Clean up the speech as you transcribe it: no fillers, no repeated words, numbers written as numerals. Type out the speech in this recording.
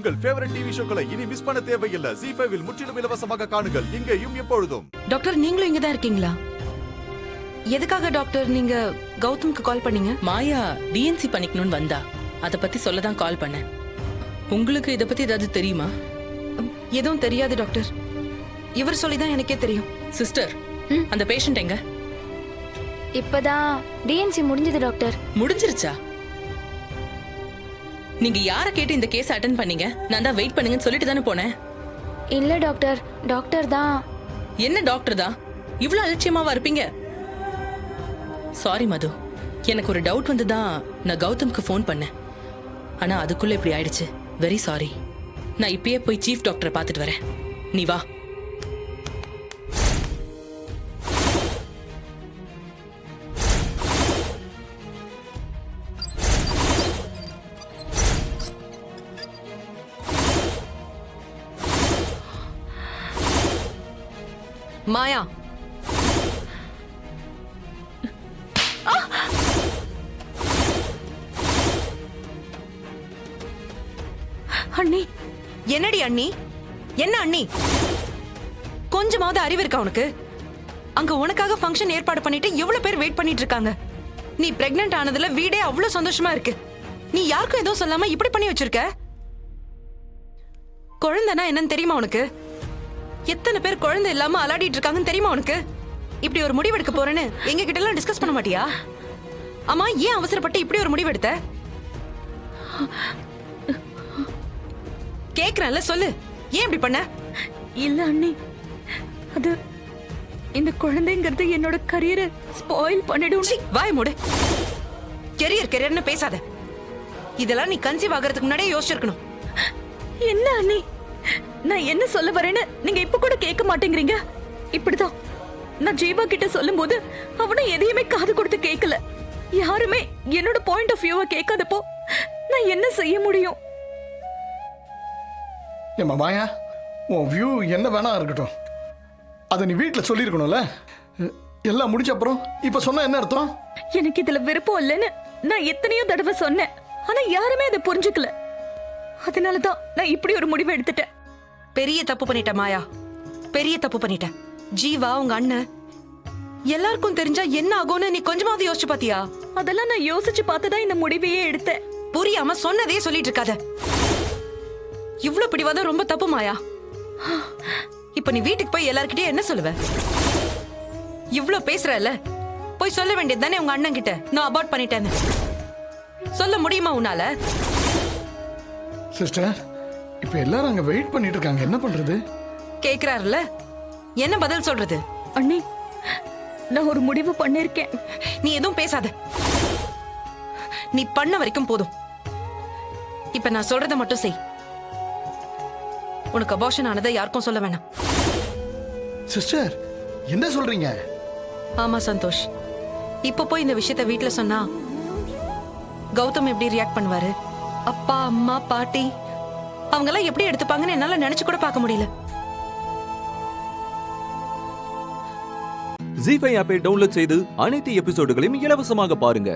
உங்கள் favourite TV ஷோக்களை இனி miss பண்ண தேவையில்லை. ZEE5 இல் முற்றிலும் இலவசமாக காணுங்கள், இங்கேயும் எப்பொழுதும். டாக்டர், நீங்களும் இங்க தான் இருக்கீங்களா? எதுக்காக டாக்டர் நீங்க கௌதம்க்கு கால் பண்ணீங்க? மாயா டிஎன்சி பண்ணிக்கணும்னு வந்தா, அத பத்தி சொல்லதான் கால் பண்ணேன். உங்களுக்கு இத பத்தி ஏதாவது தெரியுமா? எதுவும் தெரியாது டாக்டர். இவர் சொல்லிதான் எனக்கே தெரியும். சிஸ்டர், அந்த பேஷண்ட் எங்க? இப்பதான் டிஎன்சி முடிஞ்சது டாக்டர். முடிஞ்சிருச்சா? நீங்க யார கேட்டு இந்த கேஸ் அட்டெண்ட் பண்ணீங்க? நான் தான் வெயிட் பண்ணுங்கன்னு சொல்லிட்டு தானே போனேன். இல்ல டாக்டர், டாக்டர் தான். என்ன டாக்டர் தான்? இவ்வளவு அலட்சியமாவா இருப்பீங்க? சாரி மது, எனக்கு ஒரு டவுட் வந்துதான் நான் கௌதம்க்கு ஃபோன் பண்ணேன். ஆனா அதுக்குள்ள இப்படி ஆயிடுச்சு. Very sorry. நான் இப்பயே போய் சீஃப் டாக்டரை பார்த்துட்டு வரேன். நீ வா. மாயா, அண்ணி. என்னடி அண்ணி? என்ன அண்ணி? கொஞ்சமாவது அறிவு இருக்கா உனக்கு? அங்க உனக்காக ஃபங்க்ஷன் ஏற்பாடு பண்ணிட்டு எவ்வளவு பேர் வெயிட் பண்ணிட்டு இருக்காங்க. நீ பிரெக்னன்ட் ஆனதுல வீடே அவ்வளவு சந்தோஷமா இருக்கு. நீ யாருக்கும் எதுவும் சொல்லாம இப்படி பண்ணி வச்சிருக்க. குழந்தைனா என்னன்னு தெரியுமா உனக்கு? எத்தனை பேர் குழந்தை இல்லாம அலாடிட்டு இருக்காங்கன்னு தெரியுமா உனக்கு? இப்படி ஒரு முடிவு எடுக்க போறேன்னு எங்க கிட்ட எல்லாம் டிஸ்கஸ் பண்ண மாட்டியா? அம்மா, ஏன் அவசரப்பட்டு இப்படி ஒரு முடிவு எடுத்த? கேக்குறேன்ல, சொல்லு. ஏன் இப்படி பண்ண? இல்ல அண்ணி, அது இந்த குழந்தைங்கிறது என்னோட கரியரை ஸ்பாயில் பண்ணிடும். வாய் மூடு. கெரியர்னு பேசாத. இதெல்லாம் நீ கன்சீவ் ஆகிறதுக்கு முன்னாடியே யோசிச்சிருக்கணும். என்ன அண்ணி, நான் என்ன சொல்ல வரேன்னு நீங்க இப்ப கூட கேட்க மாட்டேங்கிறீங்க. இப்படிதான் நான் ஜீவா கிட்ட சொல்லும் போது அவனை எதையுமே காது கொடுத்து கேட்கல. யாருமே என்னோட பாயிண்ட் ஆஃப் வியூவை கேட்காதப்போ நான் என்ன செய்ய முடியும்? ஏம்மா மாயா, உன் வியூ என்ன வேணா இருக்கட்டும், அதை நீ வீட்டில் சொல்லியிருக்கணும்ல. எல்லாம் முடிஞ்ச அப்புறம் இப்ப சொன்ன என்ன அர்த்தம்? எனக்கு இதுல விருப்பம் இல்லைன்னு நான் எத்தனையோ தடவை சொன்னேன். ஆனா யாருமே அதை புரிஞ்சுக்கல. அதனாலதான் நான் இப்படி ஒரு முடிவு எடுத்துட்டேன். பெரிய தப்பு பண்ணிட்ட மாயா, பெரிய தப்பு பண்ணிட்ட. ஜீவா, உங்க அண்ணன் எல்லாருக்கும் தெரிஞ்சா என்ன ஆகும்னு நீ கொஞ்சமாவது யோசிச்சு பாத்தியா? அதெல்லாம் நான் யோசிச்சு பார்த்துதான் இந்த முடிவையே எடுத்தேன். புரியாம சொன்னதே சொல்லிட்டு இருக்காத. இவ்ளோ பிடிவாதம் ரொம்ப தப்பு மாயா. இப்ப நீ வீட்டுக்கு போய் எல்லார்கிட்டயும் என்ன சொல்லுவ? இவ்ளோ பேசுறல, போய் சொல்ல வேண்டியது தானே உங்க அண்ணன் கிட்ட நான் அபார்ட் பண்ணிட்டேன்னு. சொல்ல முடியுமா உன்னால? சிஸ்டர், இப்ப எல்லாரும் அங்க வெயிட் பண்ணிட்டு இருக்காங்க, என்ன பண்றது? கேக்குறாருல, என்ன பதில் சொல்றது? அண்ணி, நான் ஒரு முடிவு பண்ணிருக்கேன். நீ எதுவும் பேசாத. நீ பண்ண வரைக்கும் போதும். இப்ப நான் சொல்றத மட்டும் செய். உனக்கு அபார்ஷன் ஆனதை யாருக்கும் சொல்ல வேணாம். சிஸ்டர், என்ன சொல்றீங்க? ஆமா சந்தோஷ், இப்ப போய் இந்த விஷயத்த வீட்டுல சொன்னா கௌதம் எப்படி ரியாக்ட் பண்ணுவாரு? அப்பா, அம்மா, பாட்டி அவங்க எல்லாம் எப்படி எடுத்துப்பாங்கன்னு என்னால நினைச்சு கூட பார்க்க முடியல. ZEE5 ஆப்பை டவுன்லோட் செய்து அனைத்து எபிசோடுகளையும் இலவசமாக பாருங்க.